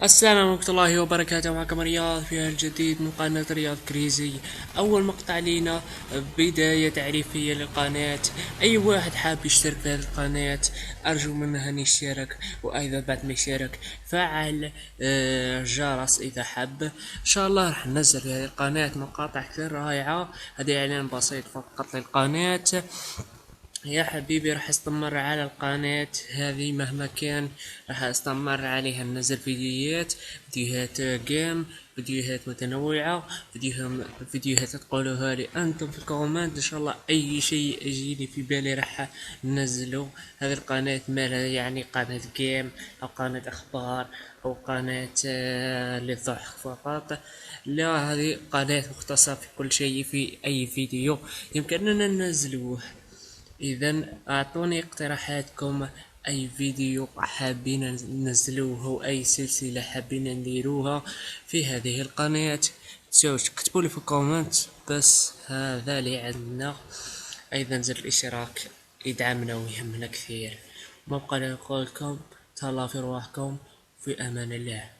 السلام ورحمة الله وبركاته. معكم رياض في الجديد من قناة رياض كريزي. أول مقطع لينا بداية تعريفية للقناة. أي واحد حاب يشترك في هذه القناة أرجو منه أن يشترك، وأيضا بعد ما يشترك فعل الجرس إذا حب. إن شاء الله راح ننزل في هذه القناة مقاطع كثير رائعة. هذا إعلان بسيط فقط للقناة. يا حبيبي راح استمر على القناة هذه مهما كان، راح استمر عليها ننزل فيديوهات جيم، فيديوهات متنوعة، فيديوهات تقولوها لي انتم في الكومنت. ان شاء الله اي شيء يجيني في بالي راح ننزله. هذه القناة مالها يعني قناة جيم او قناة اخبار او قناة للضحك فقط؟ لا، هذه قناة مختصة في كل شيء. في اي فيديو يمكننا ننزلوه. إذا أعطوني اقتراحاتكم، أي فيديو حابين ننزلوه أو أي سلسلة حابين نديروها في هذه القناة. اكتبوا لي في الكومنت. بس هذا اللي عندنا. أيضا زر الاشتراك يدعمنا ويهمنا كثير. ما بقى لي نقول لكم تهلاو في رواحكم، في أمان الله.